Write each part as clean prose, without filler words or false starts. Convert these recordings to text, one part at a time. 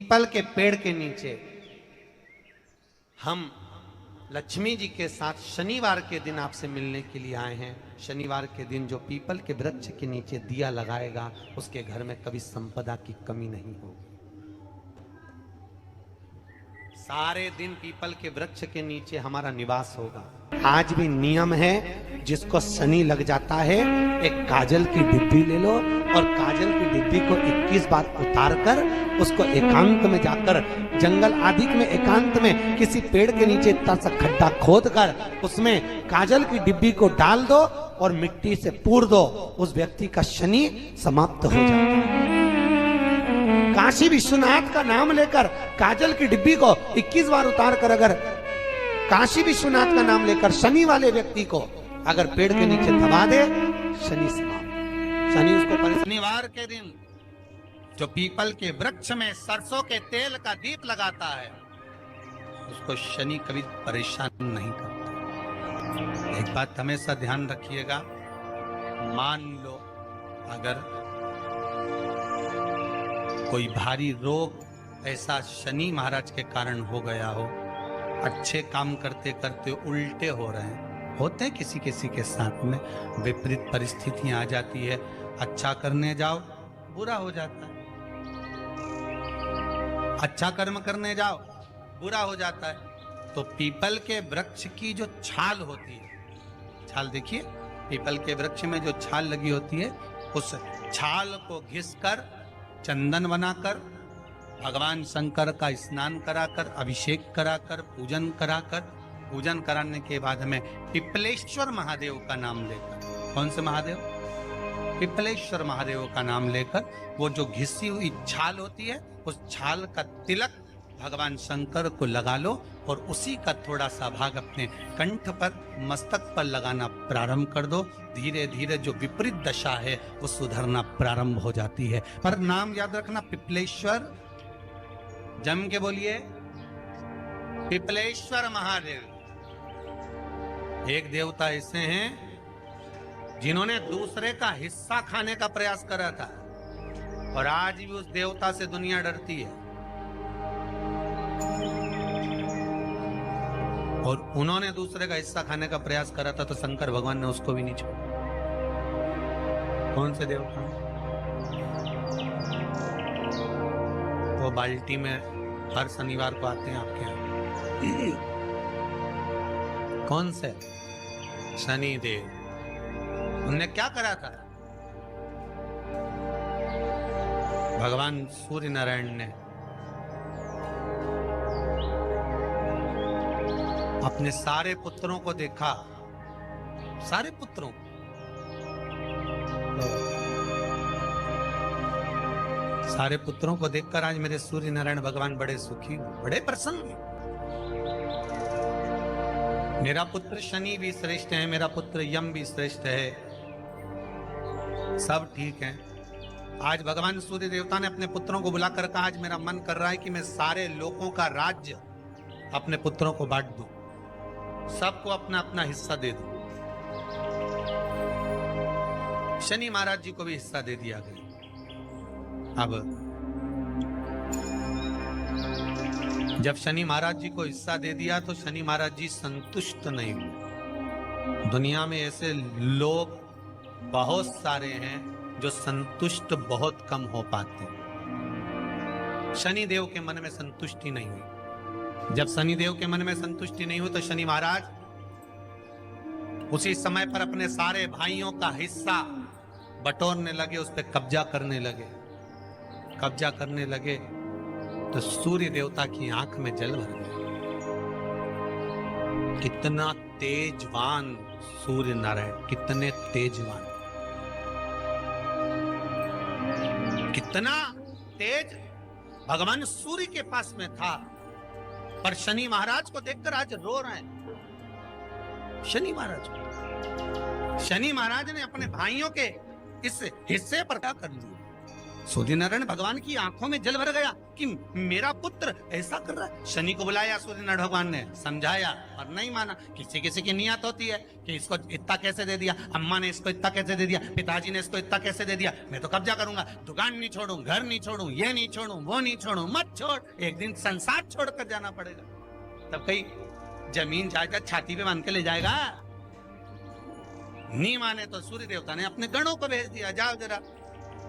People के पेड़ के नीचे हम लक्ष्मी जी के साथ शनिवार के दिन आपसे मिलने के लिए आए हैं। शनिवार के दिन जो पीपल के वृक्ष के नीचे दिया लगाएगा उसके घर में कभी संपदा की कमी नहीं होगी। सारे दिन पीपल के वृक्ष के नीचे हमारा निवास होगा। आज भी नियम है, जिसको शनि लग जाता है एक काजल की डिब्बी ले लो और काजल की डिब्बी को 21 बार उतार कर उसको एकांत में जाकर जंगल आदि में एकांत में किसी पेड़ के नीचे इतना सा खड्डा खोद कर उसमें काजल की डिब्बी को डाल दो और मिट्टी से पूर दो, उस व्यक्ति का शनि समाप्त हो जाता है। काशी विश्वनाथ का नाम लेकर काजल की डिब्बी को 21 बार उतार कर अगर काशी विश्वनाथ का नाम लेकर शनि वाले व्यक्ति को अगर पेड़ के नीचे दबा दे, शनि समाप्त। शनि उसको शनिवार के दिन जो पीपल के वृक्ष में सरसों के तेल का दीप लगाता है उसको शनि कभी परेशान नहीं करता। एक बात हमेशा ध्यान रखिएगा, मान लो अगर कोई भारी रोग ऐसा शनि महाराज के कारण हो गया हो, अच्छे काम करते करते उल्टे हो रहे हैं, होते हैं किसी किसी के साथ में, विपरीत परिस्थितियां आ जाती है, अच्छा करने जाओ बुरा हो जाता है, अच्छा कर्म करने जाओ बुरा हो जाता है। तो पीपल के वृक्ष की जो छाल होती है, छाल देखिए, पीपल के वृक्ष में जो छाल लगी होती है उस छाल को घिसकर चंदन बनाकर भगवान शंकर का स्नान कराकर अभिषेक कराकर पूजन कराने के बाद हमें पिपलेश्वर महादेव का नाम लेकर, कौन से महादेव? पिपलेश्वर महादेव का नाम लेकर वो जो घिसी हुई छाल होती है उस छाल का तिलक भगवान शंकर को लगा लो और उसी का थोड़ा सा भाग अपने कंठ पर मस्तक पर लगाना प्रारंभ कर दो। धीरे धीरे जो विपरीत दशा है वो सुधरना प्रारंभ हो जाती है। पर नाम याद रखना, पिपलेश्वर, जम के बोलिए, पिपलेश्वर महादेव। एक देवता ऐसे हैं जिन्होंने दूसरे का हिस्सा खाने का प्रयास करा था और आज भी उस देवता से दुनिया डरती है। और उन्होंने दूसरे का हिस्सा खाने का प्रयास करा था तो शंकर भगवान ने उसको भी नहीं छोड़ा। कौन से देवता? वो बाल्टी में हर शनिवार को आते हैं आपके यहाँ। कौन से? शनि देव। उनने क्या करा था? भगवान सूर्य नारायण ने अपने सारे पुत्रों को देखा, सारे पुत्रों, सारे पुत्रों को देखकर आज मेरे सूर्य नारायण भगवान बड़े सुखी, बड़े प्रसन्न। मेरा पुत्र शनि भी श्रेष्ठ है, मेरा पुत्र यम भी श्रेष्ठ है, सब ठीक है। आज भगवान सूर्य देवता ने अपने पुत्रों को बुलाकर कहा, आज मेरा मन कर रहा है कि मैं सारे लोगों का राज्य अपने पुत्रों को बांट दूं, सबको अपना अपना हिस्सा दे दूं। शनि महाराज जी को भी हिस्सा दे दिया गया। अब जब शनि महाराज जी को हिस्सा दे दिया तो शनि महाराज जी संतुष्ट नहीं हुए। दुनिया में ऐसे लोग बहुत सारे हैं जो संतुष्ट बहुत कम हो पाते हैं। शनि देव के मन में संतुष्टि नहीं हुई। जब शनि देव के मन में संतुष्टि नहीं हुई तो शनि महाराज उसी समय पर अपने सारे भाइयों का हिस्सा बटोरने लगे, उस पर कब्जा करने लगे। कब्जा करने लगे तो सूर्य देवता की आंख में जल भर गया। कितना तेजवान सूर्य नारायण, कितने तेजवान, कितना तेज भगवान सूर्य के पास में था। पर शनि महाराज को देखकर आज रो रहे हैं। शनि महाराज ने अपने भाइयों के इस हिस्से पर क्या कर लिया? सूर्य नारायण भगवान की आंखों में जल भर गया कि मेरा पुत्र ऐसा कर रहा है। शनि को बुलाया सूर्य नारायण भगवान ने, समझाया और नहीं माना। किसी किसी की नियत होती है कि इसको इतना कैसे दे दिया, अम्मा ने इसको इतना कैसे दे दिया, पिताजी ने इसको इतना कैसे दे दिया, मैं तो कब्जा करूंगा, दुकान नहीं छोड़ूं, घर नहीं छोड़ूं, ये नहीं छोड़ूं, वो नहीं छोड़ूं। मत छोड़, एक दिन संसार छोड़कर जाना पड़ेगा। तब कहीं जमीन जायदाद छाती पे बांध के ले जाएगा। नहीं माने तो सूर्य देवता ने अपने गणों को भेज दिया, जाओ जरा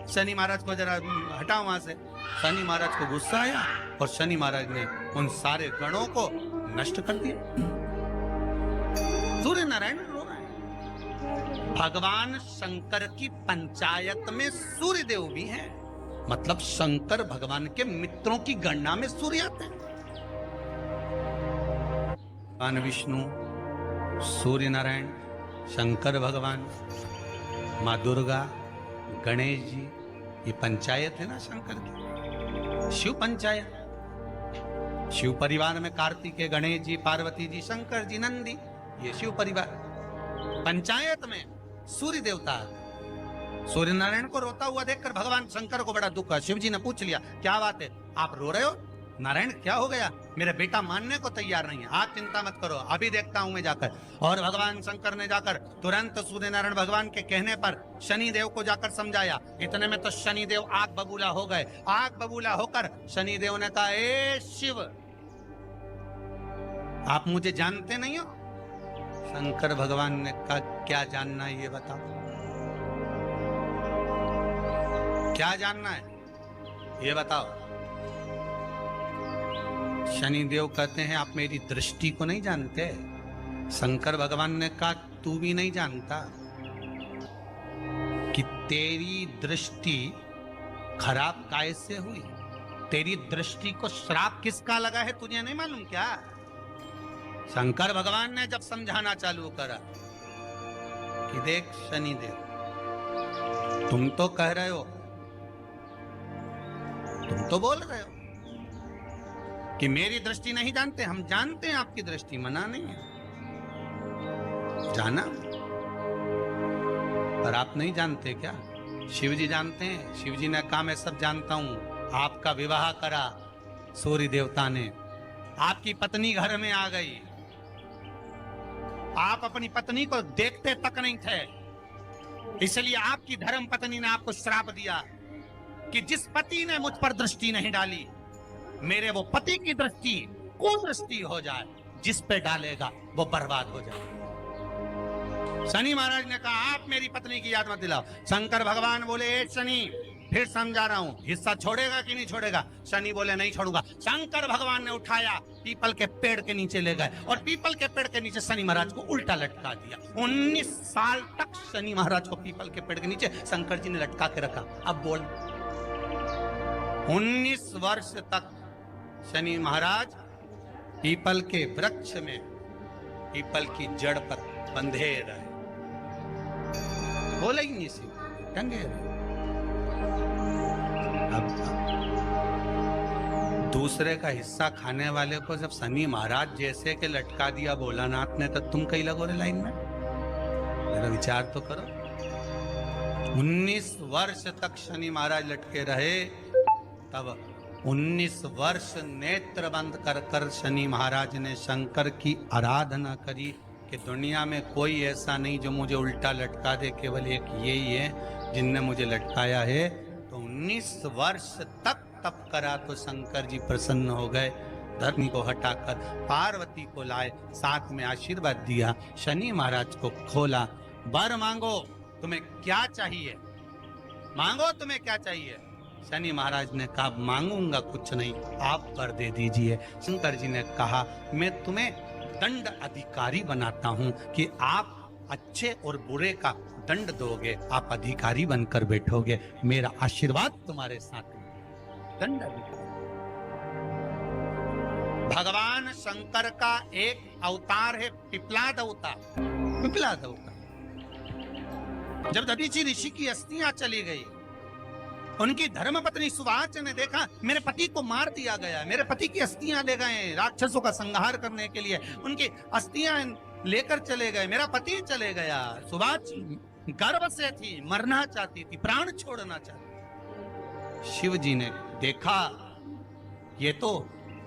शनि महाराज को जरा हटाओ वहां से। शनि महाराज को गुस्सा आया और शनि महाराज ने उन सारे गणों को नष्ट कर दिया। सूर्य नारायण रो रहा है। भगवान शंकर की पंचायत में सूर्य देव भी हैं, मतलब शंकर भगवान के मित्रों की गणना में सूर्य आते हैं। भगवान विष्णु, सूर्य नारायण, शंकर भगवान, माँ दुर्गा, गणेश जी, ये पंचायत है ना शंकर की, शिव पंचायत। शिव परिवार में कार्तिकेय, गणेश जी, पार्वती जी, शंकर जी, नंदी, ये शिव परिवार। पंचायत में सूर्य देवता। सूर्य नारायण को रोता हुआ देखकर भगवान शंकर को बड़ा दुख हुआ। शिव जी ने पूछ लिया, क्या बात है, आप रो रहे हो? नारायण क्या हो गया? मेरा बेटा मानने को तैयार नहीं है। आप चिंता मत करो, अभी देखता हूं मैं जाकर। और भगवान शंकर ने जाकर तुरंत सूर्य नारायण भगवान के कहने पर शनि देव को जाकर समझाया। इतने में तो शनि देव आग बबूला हो गए। आग बबूला होकर शनि देव ने कहा, ए शिव, आप मुझे जानते नहीं हो? शंकर भगवान ने कहा, क्या जानना है ये बताओ, क्या जानना है ये बताओ। शनिदेव कहते हैं, आप मेरी दृष्टि को नहीं जानते। शंकर भगवान ने कहा, तू भी नहीं जानता कि तेरी दृष्टि खराब कैसे हुई। तेरी दृष्टि को श्राप किसका लगा है तुझे नहीं मालूम क्या? शंकर भगवान ने जब समझाना चालू करा कि देख शनिदेव, तुम तो कह रहे हो, तुम तो बोल रहे हो कि मेरी दृष्टि नहीं जानते। हम जानते हैं आपकी दृष्टि, मना नहीं है, जाना, पर आप नहीं जानते क्या? शिव जी जानते हैं। शिव जी ने कहा, मैं सब जानता हूं। आपका विवाह करा सूर्य देवता ने, आपकी पत्नी घर में आ गई, आप अपनी पत्नी को देखते तक नहीं थे, इसलिए आपकी धर्म पत्नी ने आपको श्राप दिया कि जिस पति ने मुझ पर दृष्टि नहीं डाली, मेरे वो पति की दृष्टि कुदृष्टि हो जाए, जिस पे डालेगा वो बर्बाद हो जाए। शनि महाराज ने कहा, आप मेरी पत्नी की याद मत दिलाओ। शंकर भगवान बोले, शनि, फिर समझा रहा हूं, हिस्सा छोड़ेगा कि नहीं छोड़ेगा? शनि बोले, नहीं छोड़ूंगा। शंकर भगवान ने उठाया, पीपल के पेड़ के नीचे ले गए और पीपल के पेड़ के नीचे शनि महाराज को उल्टा लटका दिया। 19 साल तक शनि महाराज को पीपल के पेड़ के नीचे शंकर जी ने लटका के रखा। अब बोल, 19 वर्ष तक शनि महाराज पीपल के वृक्ष में, पीपल की जड़ पर बंधे रहे, बोले ही नहीं, सी टंगे रहे। अब दूसरे का हिस्सा खाने वाले को जब शनि महाराज जैसे के लटका दिया भोलानाथ ने, तो तुम कहीं लगो रे लाइन में? मेरा विचार तो करो। 19 वर्ष तक शनि महाराज लटके रहे, तब 19 वर्ष नेत्र बंद कर कर शनि महाराज ने शंकर की आराधना करी कि दुनिया में कोई ऐसा नहीं जो मुझे उल्टा लटका दे, केवल एक यही है जिनने मुझे लटकाया है। तो 19 वर्ष तक तप करा तो शंकर जी प्रसन्न हो गए। धर्म को हटाकर पार्वती को लाए, साथ में आशीर्वाद दिया, शनि महाराज को खोला। वर मांगो, तुम्हें क्या चाहिए, मांगो तुम्हें क्या चाहिए। शनि महाराज ने कहा, मांगूंगा कुछ नहीं, आप वर दे दीजिए। शंकर जी ने कहा, मैं तुम्हें दंड अधिकारी बनाता हूं कि आप अच्छे और बुरे का दंड दोगे, आप अधिकारी बनकर बैठोगे, मेरा आशीर्वाद तुम्हारे साथ में। दंड अधिकारी। भगवान शंकर का एक अवतार है पिपलाद अवतार। पिपलाद अवतार, जब दधीचि ऋषि की अस्थियां चली गई, उनकी धर्मपत्नी सुवाच ने देखा मेरे पति को मार दिया गया, मेरे पति की अस्थियां ले गए राक्षसों का संहार करने के लिए, उनकी अस्थियां लेकर चले गए, मेरा पति चले गया। सुवाच गर्व से थी, मरना चाहती थी, प्राण छोड़ना चाहती। शिव जी ने देखा ये तो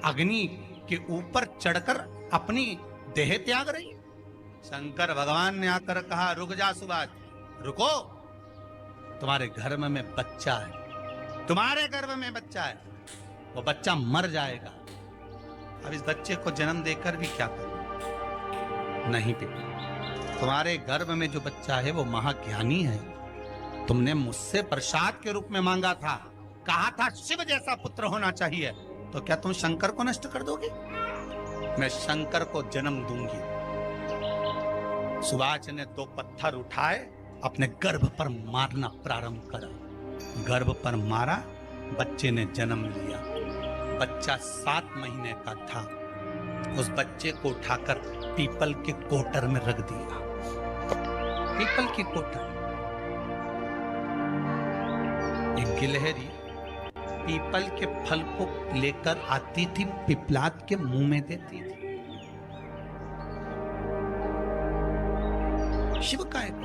अग्नि के ऊपर चढ़कर अपनी देह त्याग रही। शंकर भगवान ने आकर कहा, रुक जा सुभाष, रुको, तुम्हारे गर्भ में बच्चा है, तुम्हारे गर्भ में बच्चा है, वो बच्चा मर जाएगा। अब इस बच्चे को जन्म देकर भी क्या करो? नहीं पिता, तुम्हारे गर्भ में जो बच्चा है वो महाज्ञानी है। तुमने मुझसे प्रसाद के रूप में मांगा था, कहा था शिव जैसा पुत्र होना चाहिए, तो क्या तुम शंकर को नष्ट कर दोगे? मैं शंकर को जन्म दूंगी। सुभाष ने 2 पत्थर उठाए, अपने गर्भ पर मारना प्रारंभ करा। गर्भ पर मारा, बच्चे ने जन्म लिया। बच्चा 7 महीने का था। उस बच्चे को उठाकर पीपल के कोटर में रख दिया। पीपल की कोटर। एक गिलहरी पीपल के फल को लेकर आती थी, पिपलाद के मुंह में देती थी। शिव का एक,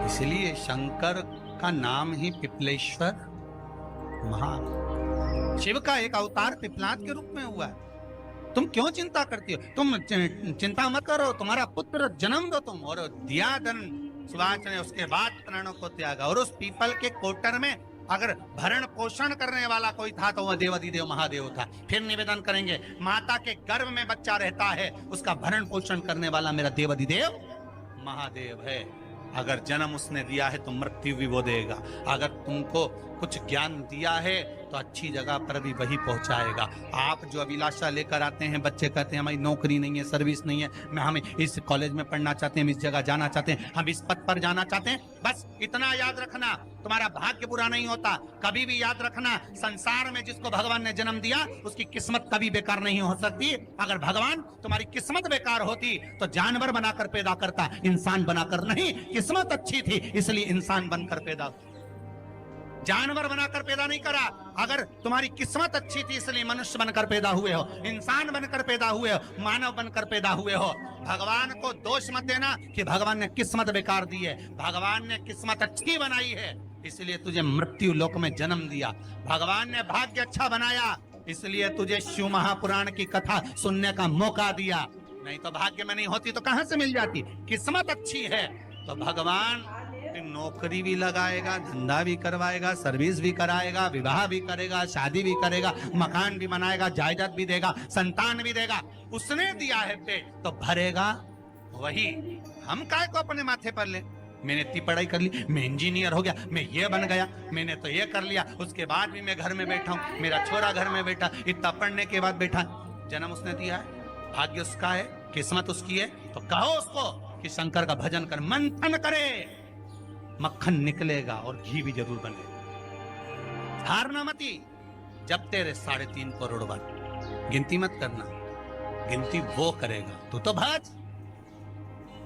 इसलिए शंकर का नाम ही पिपलेश्वर महान। शिव का एक अवतार पिपलाद के रूप में हुआ है। तुम क्यों चिंता करती हो? तुम चिंता मत करो, तुम्हारा पुत्र जन्म दो तुम। और दिया धन सुभाष ने, उसके बाद प्राणों को त्यागा। और उस पीपल के कोटर में अगर भरण पोषण करने वाला कोई था तो वह देवाधिदेव महादेव था। फिर निवेदन करेंगे, माता के गर्भ में बच्चा रहता है, उसका भरण पोषण करने वाला मेरा देवाधिदेव महादेव है। अगर जन्म उसने दिया है तो मृत्यु भी वो देगा। अगर तुमको कुछ ज्ञान दिया है तो अच्छी जगह पर भी वही पहुंचाएगा। आप जो अभिलाषा लेकर आते हैं, बच्चे कहते हैं हमारी नौकरी नहीं है, सर्विस नहीं है, हम इस कॉलेज में पढ़ना चाहते हैं, हम इस जगह जाना चाहते हैं, हम इस पद पर जाना चाहते हैं, बस इतना याद रखना, तुम्हारा भाग्य बुरा नहीं होता। कभी भी याद रखना, संसार में जिसको भगवान ने जन्म दिया उसकी किस्मत कभी बेकार नहीं हो सकती। अगर भगवान तुम्हारी किस्मत बेकार होती तो जानवर बनाकर पैदा करता, इंसान बनाकर नहीं। किस्मत अच्छी थी इसलिए इंसान बनकर पैदा, जानवर बनाकर पैदा नहीं करा। अगर तुम्हारी किस्मत अच्छी थी इसलिए मनुष्य बनकर पैदा हुए हो, इंसान बनकर पैदा हुए हो, मानव बनकर पैदा हुए हो। भगवान को दोष मत देना कि भगवान ने किस्मत बेकार दी है। भगवान ने किस्मत अच्छी बनाई है, इसलिए तुझे मृत्यु लोक में जन्म दिया। भगवान ने भाग्य अच्छा बनाया, इसलिए तुझे शिव महापुराण की कथा सुनने का मौका दिया। नहीं तो भाग्य में नहीं होती तो कहां से मिल जाती? किस्मत अच्छी है तो भगवान नौकरी भी लगाएगा, धंधा भी करवाएगा, सर्विस भी कराएगा, विवाह भी करेगा, शादी भी करेगा, मकान भी बनाएगा, जायदाद भी देगा, संतान भी देगा। उसने दिया है पेट तो भरेगा वही। हम काय को अपने माथे पर ले? मैंने इतनी पढ़ाई कर ली, मैं इंजीनियर हो गया, मैं ये बन गया, मैंने तो ये कर लिया, उसके बाद भी मैं घर में बैठा हूँ, मेरा छोरा घर में बैठा, इतना पढ़ने के बाद बैठा। जन्म उसने दिया है, भाग्य उसका है, किस्मत उसकी है, तो कहो उसको कि शंकर का भजन कर, मंथन करे, मक्खन निकलेगा और घी भी जरूर बनेगा। हारना मती। जब तेरे 3.5 करोड़ बार गिनती मत करना, गिनती वो करेगा। तू तो भज,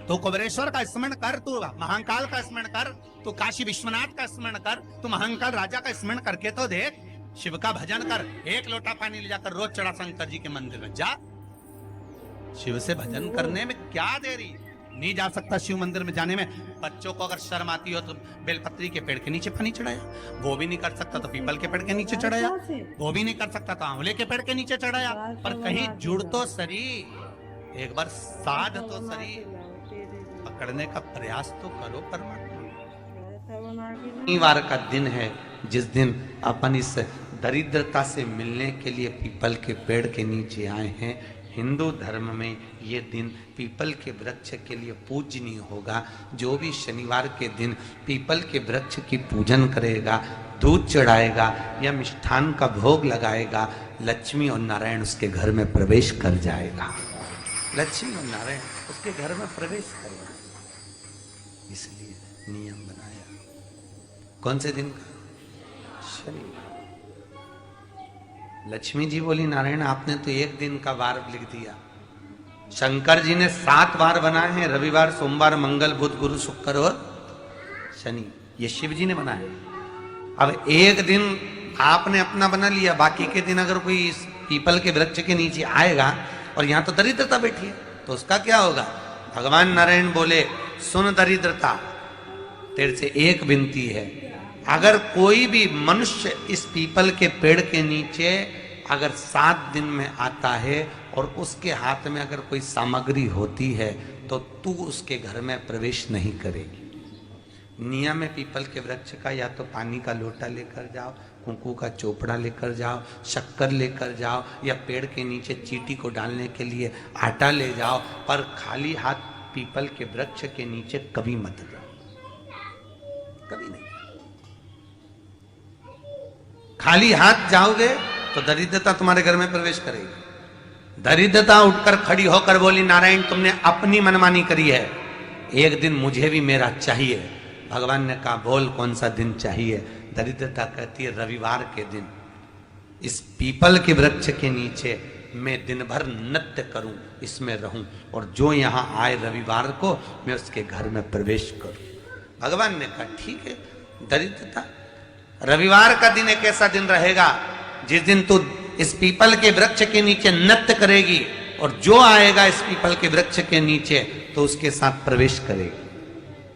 तू कुबेरेश्वर का स्मरण कर, तू महाकाल का स्मरण कर, तू काशी विश्वनाथ का स्मरण कर, तू महाकाल राजा का स्मरण करके तो देख। शिव का भजन कर, 1 लोटा पानी ले जाकर रोज चढ़ा शंकर जी के मंदिर में जा। शिव से भजन करने में क्या देरी? नहीं जा सकता शिव मंदिर में जाने में? बच्चों को अगर शर्म आती हो तो बेलपत्री के पेड़ के नीचे पानी चढ़ाया, वो भी नहीं कर सकता तो पीपल के पेड़ के नीचे चढ़ाया, वो भी नहीं कर सकता तो आंवले के पेड़ के नीचे चढ़ाया। पर कहीं जुड़ तो सरी, एक बार साध तो सरी, पकड़ने का प्रयास तो करो परमात्मा। शनिवार का दिन है जिस दिन अपन इस दरिद्रता से मिलने के लिए पीपल के पेड़ के नीचे आए हैं। हिंदू धर्म में ये दिन पीपल के वृक्ष के लिए पूजनीय होगा। जो भी शनिवार के दिन पीपल के वृक्ष की पूजन करेगा, दूध चढ़ाएगा या मिष्ठान का भोग लगाएगा, लक्ष्मी और नारायण उसके घर में प्रवेश कर जाएगा। लक्ष्मी और नारायण उसके घर में प्रवेश करेगा, इसलिए नियम बनाया। कौन से दिन का? शनिवार। लक्ष्मी जी बोली, नारायण आपने तो 1 दिन का वार लिख दिया। शंकर जी ने 7 वार बनाए हैं, रविवार, सोमवार, मंगल, बुध, गुरु, शुक्र और शनि। ये शिव जी ने बनाया। अब 1 दिन आपने अपना बना लिया, बाकी के दिन अगर कोई इस पीपल के वृक्ष के नीचे आएगा और यहाँ तो दरिद्रता बैठी है तो उसका क्या होगा? भगवान नारायण बोले, सुन दरिद्रता, तेरे से एक विनती है, अगर कोई भी मनुष्य इस पीपल के पेड़ के नीचे अगर 7 दिन में आता है और उसके हाथ में अगर कोई सामग्री होती है तो तू उसके घर में प्रवेश नहीं करेगी। नियम है पीपल के वृक्ष का, या तो पानी का लोटा लेकर जाओ, कुंकू का चोपड़ा लेकर जाओ, शक्कर लेकर जाओ, या पेड़ के नीचे चींटी को डालने के लिए आटा ले जाओ, पर खाली हाथ पीपल के वृक्ष के नीचे कभी मत जाओ, कभी नहीं। खाली हाथ जाओगे तो दरिद्रता तुम्हारे घर में प्रवेश करेगी। दरिद्रता उठकर खड़ी होकर बोली, नारायण तुमने अपनी मनमानी करी है, एक दिन मुझे भी मेरा चाहिए। भगवान ने कहा बोल कौन सा दिन चाहिए। दरिद्रता कहती है रविवार के दिन इस पीपल के वृक्ष के नीचे मैं दिन भर नृत्य करूं, इसमें रहूं, और जो यहां आए रविवार को मैं उसके घर में प्रवेश करूं। भगवान ने कहा ठीक है। दरिद्रता रविवार का दिन एक ऐसा दिन रहेगा जिस दिन तू इस पीपल के वृक्ष के नीचे नृत्य करेगी, और जो आएगा इस पीपल के वृक्ष के नीचे तो उसके साथ प्रवेश करेगी।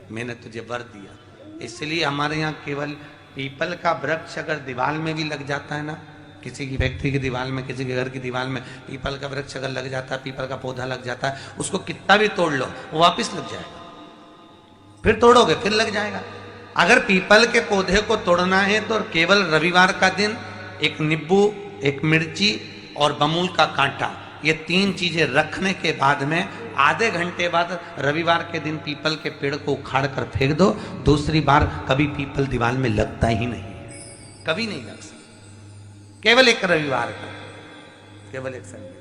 मैंने तुझे वर दिया। इसलिए हमारे यहाँ केवल पीपल का वृक्ष अगर दीवार में भी लग जाता है ना, किसी की फैक्ट्री की दीवार में, किसी के घर की दीवार में पीपल का वृक्ष अगर लग जाता है, पीपल का पौधा लग जाता है, उसको कितना भी तोड़ लो वो वापिस लग जाएगा। फिर तोड़ोगे फिर लग जाएगा। अगर पीपल के पौधे को तोड़ना है तो केवल रविवार का दिन एक नींबू, एक मिर्ची और बमूल का कांटा, ये 3 चीजें रखने के बाद में आधे घंटे बाद रविवार के दिन पीपल के पेड़ को उखाड़ कर फेंक दो। दूसरी बार कभी पीपल दीवार में लगता ही नहीं, कभी नहीं लग सकता। केवल एक रविवार का, केवल एक संडे,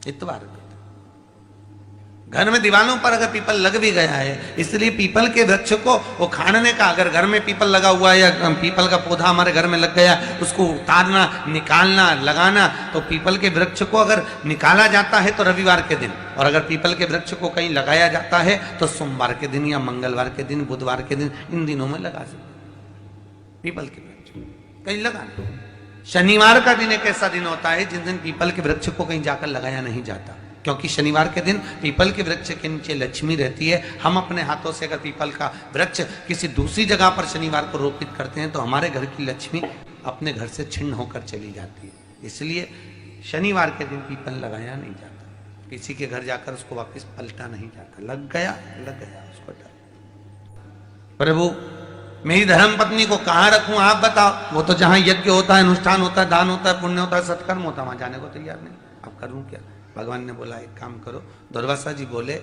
इतवार का। घर में दीवारों पर अगर पीपल लग भी गया है, इसलिए पीपल के वृक्ष को उखाड़ने का, अगर घर में पीपल लगा हुआ है या पीपल का पौधा हमारे घर में लग गया, उसको उतारना, निकालना, लगाना, तो पीपल के वृक्ष को अगर निकाला जाता है तो रविवार के दिन, और अगर पीपल के वृक्ष को कहीं लगाया जाता है तो सोमवार के दिन या मंगलवार के दिन, बुधवार के दिन, इन दिनों में लगा सकते पीपल के वृक्ष कहीं लगाना। शनिवार का दिन एक ऐसा दिन होता है जिस दिन पीपल के वृक्ष को कहीं जाकर लगाया नहीं जाता, क्योंकि शनिवार के दिन पीपल के वृक्ष के नीचे लक्ष्मी रहती है। हम अपने हाथों से अगर पीपल का वृक्ष किसी दूसरी जगह पर शनिवार को रोपित करते हैं तो हमारे घर की लक्ष्मी अपने घर से छिन्न होकर चली जाती है। इसलिए शनिवार के दिन पीपल लगाया नहीं जाता, किसी के घर जाकर उसको वापस पलटा नहीं जाता। लग गया उसको डर। प्रभु मेरी धर्म पत्नी को कहाँ रखूं आप बताओ। वो तो जहां यज्ञ होता है, अनुष्ठान होता है, दान होता है, पुण्य होता है, सत्कर्म होता है, वहां जाने को तैयार नहीं। अब करूं क्या। भगवान ने बोला एक काम करो। दुर्वासा जी बोले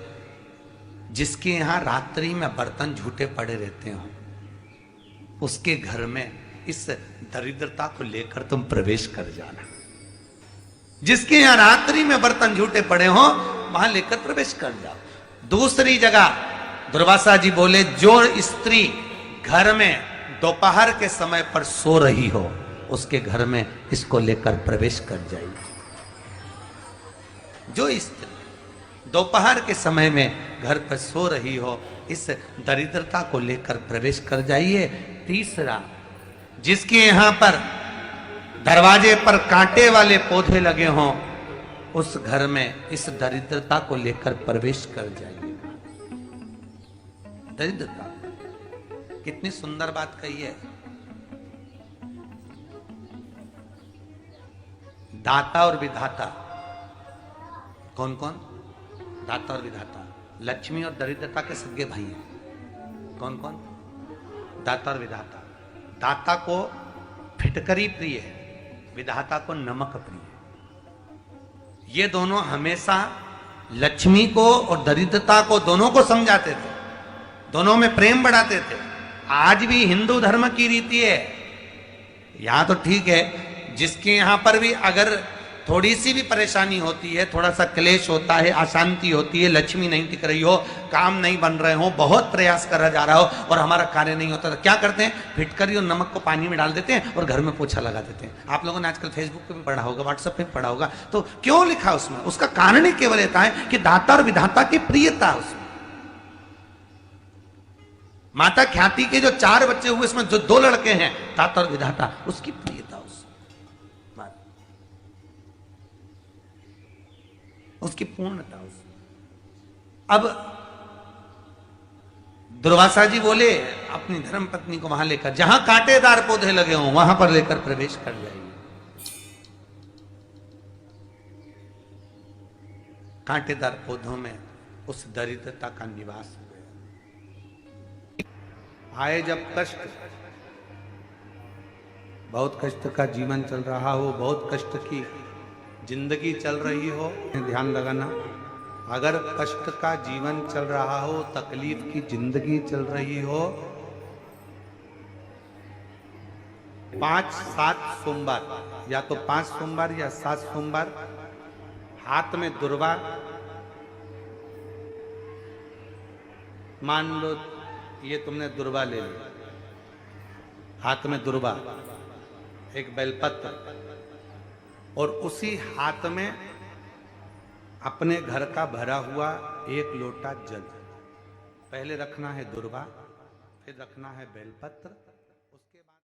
जिसके यहां रात्रि में बर्तन झूठे पड़े रहते हो उसके घर में इस दरिद्रता को लेकर तुम प्रवेश कर जाना। जिसके यहां रात्रि में बर्तन झूठे पड़े हो वहां लेकर प्रवेश कर जाओ। दूसरी जगह दुर्वासा जी बोले जो स्त्री घर में दोपहर के समय पर सो रही हो उसके घर में इसको लेकर प्रवेश कर जाइए। जो स्त्री दोपहर के समय में घर पर सो रही हो इस दरिद्रता को लेकर प्रवेश कर जाइए। तीसरा, जिसके यहां पर दरवाजे पर कांटे वाले पौधे लगे हों उस घर में इस दरिद्रता को लेकर प्रवेश कर जाइए। दरिद्रता कितनी सुंदर बात कही है। दाता और विधाता कौन कौन? दाता और विधाता। लक्ष्मी और दरिद्रता के सगे भाई हैं। कौन कौन? दाता और विधाता। दाता को फिटकरी प्रिय है, विधाता को नमक प्रिय है। ये दोनों हमेशा लक्ष्मी को और दरिद्रता को दोनों को समझाते थे, दोनों में प्रेम बढ़ाते थे। आज भी हिंदू धर्म की रीति है। यहां तो ठीक है, जिसके यहां पर भी अगर थोड़ी सी भी परेशानी होती है, थोड़ा सा क्लेश होता है, अशांति होती है, लक्ष्मी नहीं टिक रही हो, काम नहीं बन रहे हो, बहुत प्रयास करा जा रहा हो और हमारा कार्य नहीं होता, तो क्या करते हैं? फिटकरी और नमक को पानी में डाल देते हैं और घर में पोछा लगा देते हैं। आप लोगों ने आजकल फेसबुक पे भी पढ़ा होगा, व्हाट्सएप पे भी पढ़ा होगा। तो क्यों लिखा उसमें? उसका कारण ही केवल रहता है कि दाता और विधाता की प्रियता उसमें। माता ख्याति के जो 4 बच्चे हुए उसमें जो 2 लड़के हैं दाता और विधाता, उसकी प्रियता उसकी पूर्णता उस। अब दुर्वासा जी बोले अपनी धर्म पत्नी को वहां लेकर, जहां कांटेदार पौधे लगे हों वहां पर लेकर प्रवेश कर जाइए। कांटेदार पौधों में उस दरिद्रता का निवास हो गया। आए जब कष्ट, बहुत कष्ट का जीवन चल रहा हो, बहुत कष्ट की जिंदगी चल रही हो, ध्यान लगाना, अगर कष्ट का जीवन चल रहा हो, तकलीफ की जिंदगी चल रही हो, 5-7 सोमवार, या तो 5 सोमवार या 7 सोमवार, हाथ में दुर्वा, मान लो ये तुमने दुर्वा ले ली, हाथ में दुर्वा, एक बेलपत्र, और उसी हाथ में अपने घर का भरा हुआ 1 लोटा जल। पहले रखना है दुर्वा, फिर रखना है बेलपत्र,